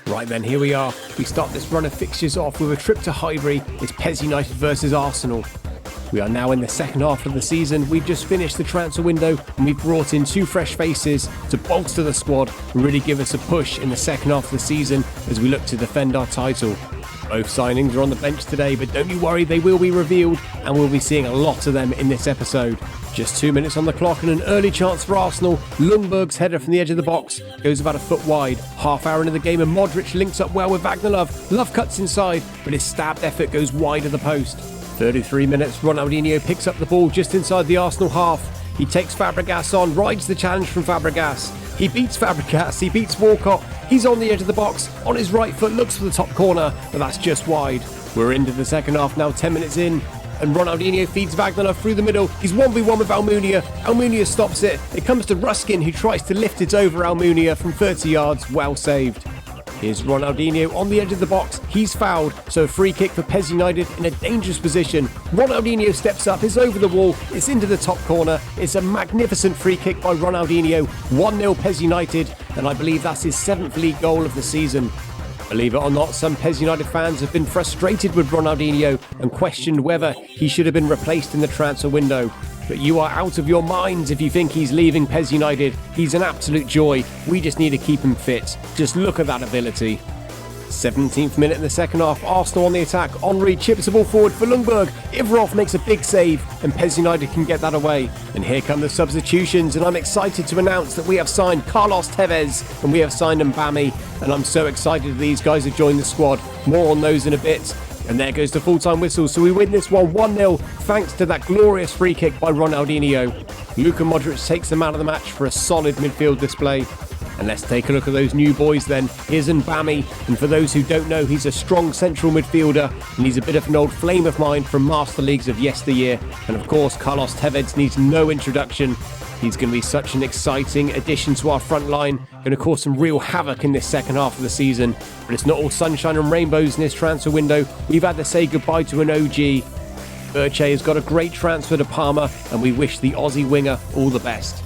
Right then, here we are. We start this run of fixtures off with a trip to Highbury. It's PES United versus Arsenal. We are now in the second half of the season. We've just finished the transfer window and we've brought in two fresh faces to bolster the squad and really give us a push in the second half of the season as we look to defend our title. Both signings are on the bench today, but don't you worry, they will be revealed and we'll be seeing a lot of them in this episode. Just 2 minutes on the clock and an early chance for Arsenal. Lundberg's header from the edge of the box goes about a foot wide. Half hour into the game and Modric links up well with Wagner Love. Love cuts inside, but his stabbed effort goes wide of the post. 33 minutes, Ronaldinho picks up the ball just inside the Arsenal half. He takes Fabregas on, rides the challenge from Fabregas. He beats Fabregas, he beats Walcott. He's on the edge of the box, on his right foot, looks for the top corner, but that's just wide. We're into the second half now, 10 minutes in. And Ronaldinho feeds Wagner through the middle. He's 1v1 with Almunia. Almunia stops it. It comes to Ruskin, who tries to lift it over Almunia from 30 yards. Well saved. Here's Ronaldinho on the edge of the box. He's fouled, so a free kick for PES United in a dangerous position. Ronaldinho steps up, it's over the wall, it's into the top corner. It's a magnificent free kick by Ronaldinho. 1-0 PES United, and I believe that's his 7th league goal of the season. Believe it or not, some PES United fans have been frustrated with Ronaldinho and questioned whether he should have been replaced in the transfer window. But you are out of your minds if you think he's leaving PES United. He's an absolute joy. We just need to keep him fit. Just look at that ability. 17th minute in the second half, Arsenal on the attack. Henry chips the ball forward for Lundberg. Ivarov makes a big save and PES United can get that away. And here come the substitutions, and I'm excited to announce that we have signed Carlos Tevez and we have signed Mbami, and I'm so excited that these guys have joined the squad. More on those in a bit. And there goes the full-time whistle, so we win this one 1-0 thanks to that glorious free kick by Ronaldinho. Luka Modric takes the man of the match for a solid midfield display. And let's take a look at those new boys then. Here's Mbami, and for those who don't know, he's a strong central midfielder and he's a bit of an old flame of mine from Master Leagues of yesteryear. And of course, Carlos Tevez needs no introduction. He's going to be such an exciting addition to our front line, going to cause some real havoc in this second half of the season. But it's not all sunshine and rainbows in this transfer window. We've had to say goodbye to an OG. Urche has got a great transfer to Parma, and we wish the Aussie winger all the best.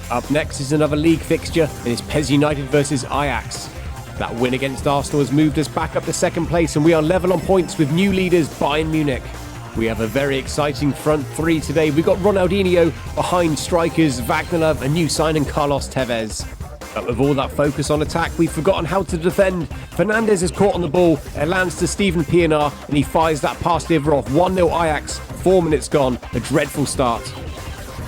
Up next is another league fixture, and it's PES United versus Ajax. That win against Arsenal has moved us back up to second place, and we are level on points with new leaders Bayern Munich. We have a very exciting front three today. We've got Ronaldinho behind strikers Wagner and new signing Carlos Tevez. But with all that focus on attack, we've forgotten how to defend. Fernandes is caught on the ball. It lands to Steven Pienaar and he fires that past Ivarov. 1-0 Ajax. 4 minutes gone. A dreadful start.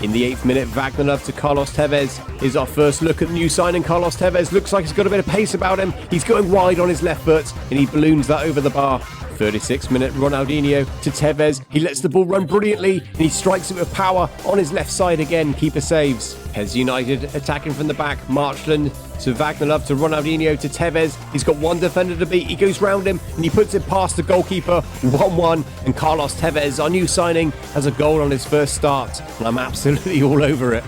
In the 8th minute, Wagner to Carlos Tevez. Here's our first look at the new signing. Carlos Tevez looks like he's got a bit of pace about him. He's going wide on his left foot and he balloons that over the bar. 36th minute, Ronaldinho to Tevez. He lets the ball run brilliantly and he strikes it with power on his left side again. Keeper saves. PES United attacking from the back. Marchland to Wagner to Ronaldinho to Tevez. He's got one defender to beat. He goes round him and he puts it past the goalkeeper. 1-1, and Carlos Tevez, our new signing, has a goal on his first start. And I'm absolutely all over it.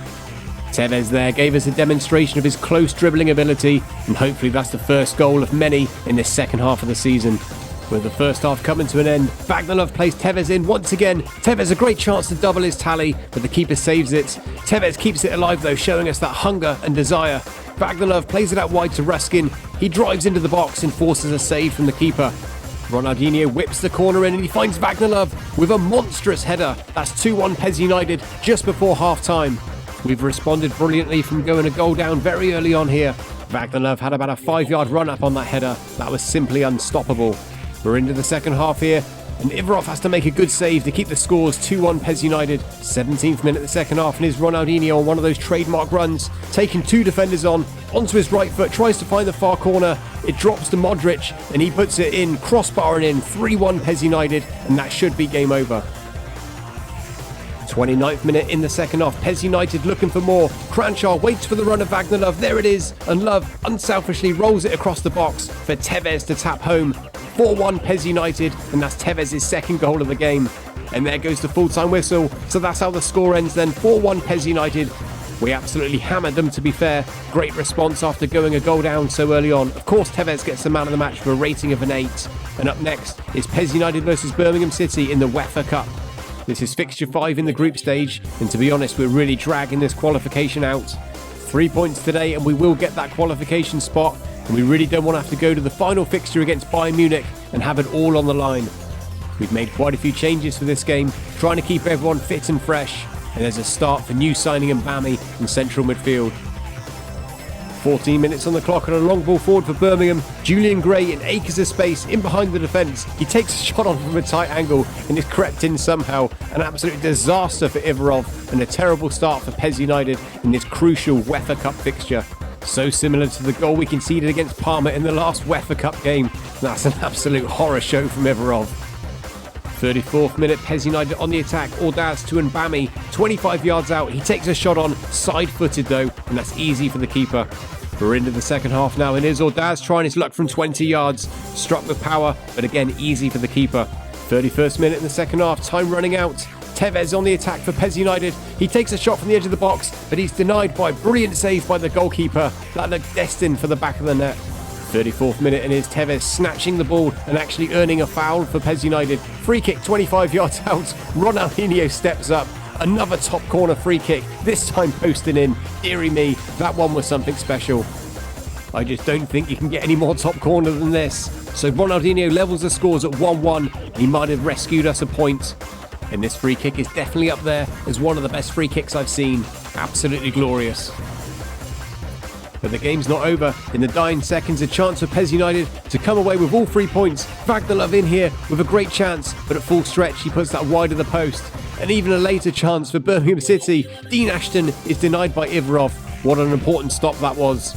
Tevez there gave us a demonstration of his close dribbling ability, and hopefully that's the first goal of many in this second half of the season. With the first half coming to an end, Wagner plays Tevez in once again. Tevez a great chance to double his tally, but the keeper saves it. Tevez keeps it alive though, showing us that hunger and desire. Wagner plays it out wide to Ruskin. He drives into the box and forces a save from the keeper. Ronaldinho whips the corner in and he finds Wagner with a monstrous header. That's 2-1 PES United just before half-time. We've responded brilliantly from going a goal down very early on here. Wagner had about a 5-yard run up on that header. That was simply unstoppable. We're into the second half here, and Ivarov has to make a good save to keep the scores 2-1 PES United. 17th minute of the second half, and here's Ronaldinho on one of those trademark runs, taking two defenders on, onto his right foot, tries to find the far corner. It drops to Modric, and he puts it in, crossbarring in, 3-1 PES United, and that should be game over. 29th minute in the second half, PES United looking for more. Cranshaw waits for the run of Wagner, there it is, and Love unselfishly rolls it across the box for Tevez to tap home. 4-1 PES United, and that's Tevez's second goal of the game. And there goes the full-time whistle, so that's how the score ends then, 4-1 PES United. We absolutely hammered them, to be fair. Great response after going a goal down so early on. Of course, Tevez gets the man of the match for a rating of an 8. And up next is PES United versus Birmingham City in the UEFA Cup. This is fixture 5 in the group stage, and to be honest, we're really dragging this qualification out. 3 points today, and we will get that qualification spot. and we really don't want to have to go to the final fixture against Bayern Munich and have it all on the line. We've made quite a few changes for this game, trying to keep everyone fit and fresh, and there's a start for new signing Mbami in central midfield. 14 minutes on the clock and a long ball forward for Birmingham. Julian Gray in acres of space in behind the defence. He takes a shot on from a tight angle and is crept in somehow. An absolute disaster for Ivarov and a terrible start for PES United in this crucial UEFA Cup fixture. So similar to the goal we conceded against Parma in the last UEFA Cup game. That's an absolute horror show from Ivarov. 34th minute, PES United on the attack. Ordaz to Mbami, 25 yards out. He takes a shot on, side-footed though, and that's easy for the keeper. We're into the second half now, and here's Ordaz trying his luck from 20 yards. Struck with power, but again, easy for the keeper. 31st minute in the second half, time running out. Tevez on the attack for PES United. He takes a shot from the edge of the box, but he's denied by a brilliant save by the goalkeeper. That looked destined for the back of the net. 34th minute, and here's Tevez snatching the ball and actually earning a foul for PES United. Free kick 25 yards out. Ronaldinho steps up. Another top corner free kick, this time posting in. Deary me, that one was something special. I just don't think you can get any more top corner than this. So Ronaldinho levels the scores at 1-1. He might have rescued us a point. And this free kick is definitely up there as one of the best free kicks I've seen. Absolutely glorious. But the game's not over. In the dying seconds, a chance for PES United to come away with all 3 points. Vagdalov in here with a great chance, but at full stretch he puts that wide of the post. And even a later chance for Birmingham City. Dean Ashton is denied by Ivarov. What an important stop that was.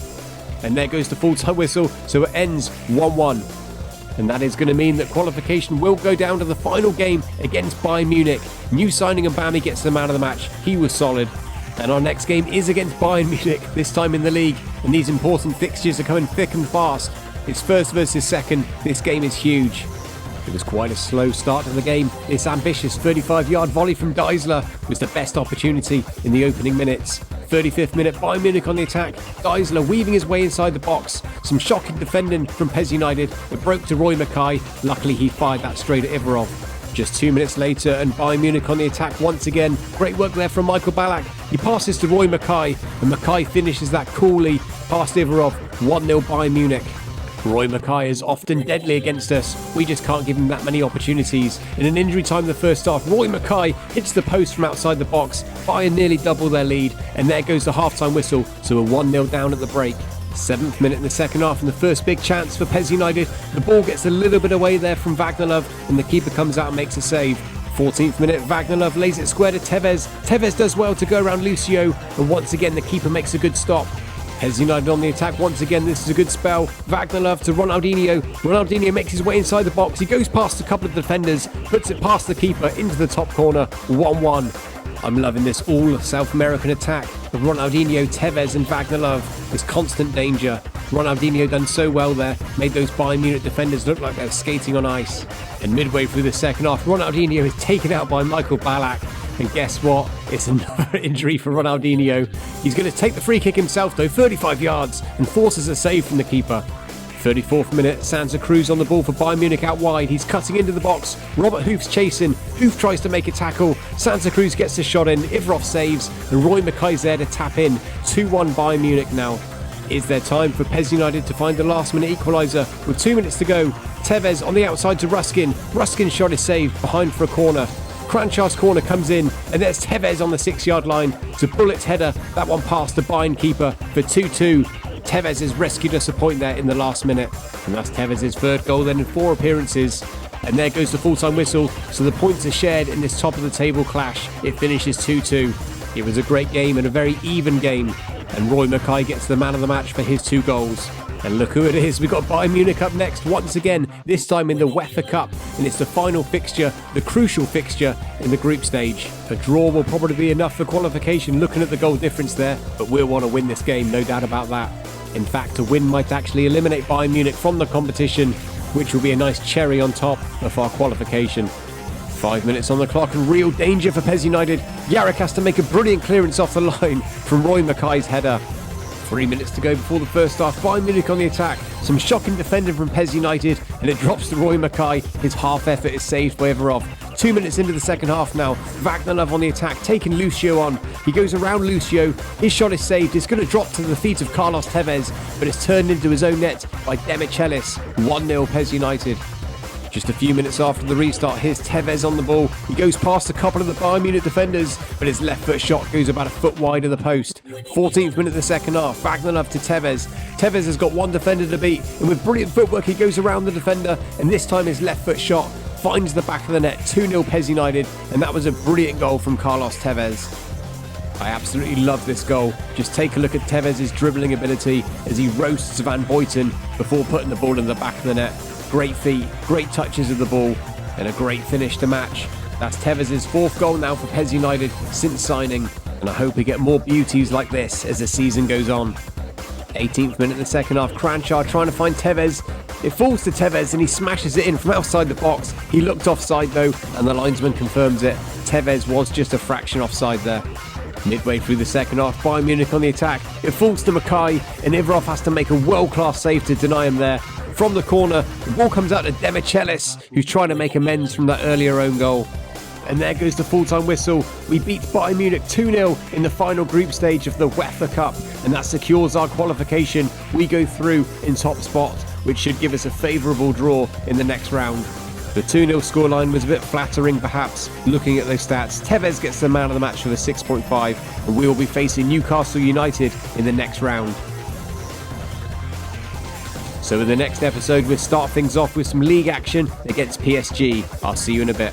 And there goes the full-time whistle, so it ends 1-1. And that is going to mean that qualification will go down to the final game against Bayern Munich. New signing Mbami gets the man of the match. He was solid. And our next game is against Bayern Munich, this time in the league. And these important fixtures are coming thick and fast. It's first versus second. This game is huge. It was quite a slow start to the game. This ambitious 35-yard volley from Deisler was the best opportunity in the opening minutes. 35th minute, Bayern Munich on the attack. Deisler weaving his way inside the box. Some shocking defending from PES United. It broke to Roy Mackay. Luckily, he fired that straight at Ivarov. Just 2 minutes later, and Bayern Munich on the attack once again. Great work there from Michael Ballack. He passes to Roy Mackay, and Mackay finishes that coolly past Ivarov. 1-0 Bayern Munich. Roy Mackay is often deadly against us. We just can't give him that many opportunities. In an injury time in the first half, Roy Mackay hits the post from outside the box. Bayern nearly double their lead, and there goes the half-time whistle, so we're 1-0 down at the break. 7th minute in the second half, and the first big chance for PES United. The ball gets a little bit away there from Vagdalov, and the keeper comes out and makes a save. 14th minute, Vagdalov lays it square to Tevez. Tevez does well to go around Lucio, and once again the keeper makes a good stop. PES United on the attack once again. This is a good spell. Vagdalov to Ronaldinho. Ronaldinho makes his way inside the box. He goes past a couple of defenders, puts it past the keeper into the top corner. 1-1. I'm loving this all South American attack of Ronaldinho, Tevez and Vagdalov. There's constant danger. Ronaldinho done so well there, made those Bayern Munich defenders look like they're skating on ice. And midway through the second half, Ronaldinho is taken out by Michael Ballack. And guess what? It's another injury for Ronaldinho. He's going to take the free kick himself though, 35 yards, and forces a save from the keeper. 34th minute, Santa Cruz on the ball for Bayern Munich out wide. He's cutting into the box. Robert Hoof's chasing. Hoof tries to make a tackle. Santa Cruz gets the shot in. Ivarov saves. And Roy Mackay's there to tap in. 2-1 Bayern Munich now. Is there time for PES United to find the last minute equaliser? With 2 minutes to go. Tevez on the outside to Ruskin. Ruskin's shot is saved behind for a corner. Kranjcar's corner comes in, and there's Tevez on the 6-yard line. It's a bullet header. That one past the Bayern keeper for 2-2. Tevez has rescued us a point there in the last minute. And that's Tevez's third goal then in 4 appearances. And there goes the full-time whistle. So the points are shared in this top-of-the-table clash. It finishes 2-2. It was a great game and a very even game. And Roy Mackay gets the man of the match for his 2 goals. And look who it is. We've got Bayern Munich up next once again, this time in the UEFA Cup. And it's the final fixture, the crucial fixture in the group stage. A draw will probably be enough for qualification looking at the goal difference there, but we'll want to win this game, no doubt about that. In fact, a win might actually eliminate Bayern Munich from the competition, which will be a nice cherry on top of our qualification. 5 minutes on the clock and real danger for PES United. Jarek has to make a brilliant clearance off the line from Roy Mackay's header. 3 minutes to go before the first half. Bayern Munich on the attack. Some shocking defending from PES United, and it drops to Roy Mackay. His half effort is saved by Ivarov. 2 minutes into the second half now. Wagner on the attack, taking Lucio on. He goes around Lucio. His shot is saved. It's going to drop to the feet of Carlos Tevez, but it's turned into his own net by Demichelis. 1-0 PES United. Just a few minutes after the restart, here's Tevez on the ball. He goes past a couple of the Bayern Munich defenders, but his left foot shot goes about a foot wide of the post. 14th minute of the second half, Wagner to Tevez. Tevez has got one defender to beat, and with brilliant footwork, he goes around the defender, and this time his left foot shot finds the back of the net. 2-0 PES United, and that was a brilliant goal from Carlos Tevez. I absolutely love this goal. Just take a look at Tevez's dribbling ability as he roasts Van Boyten before putting the ball in the back of the net. Great feet, great touches of the ball, and a great finish to match. That's Tevez's 4th goal now for PES United since signing, and I hope we get more beauties like this as the season goes on. 18th minute of the second half, Kranjčar trying to find Tevez. It falls to Tevez and he smashes it in from outside the box. He looked offside though, and the linesman confirms it. Tevez was just a fraction offside there. Midway through the second half, Bayern Munich on the attack. It falls to Mackay, and Ivarov has to make a world-class save to deny him there. From the corner, the ball comes out to Demichelis, who's trying to make amends from that earlier own goal. And there goes the full-time whistle. We beat Bayern Munich 2-0 in the final group stage of the UEFA Cup, and that secures our qualification. We go through in top spot, which should give us a favourable draw in the next round. The 2-0 scoreline was a bit flattering perhaps, looking at those stats. Tevez gets the man of the match with a 6.5, and we will be facing Newcastle United in the next round. So in the next episode, we'll start things off with some league action against PSG. I'll see you in a bit.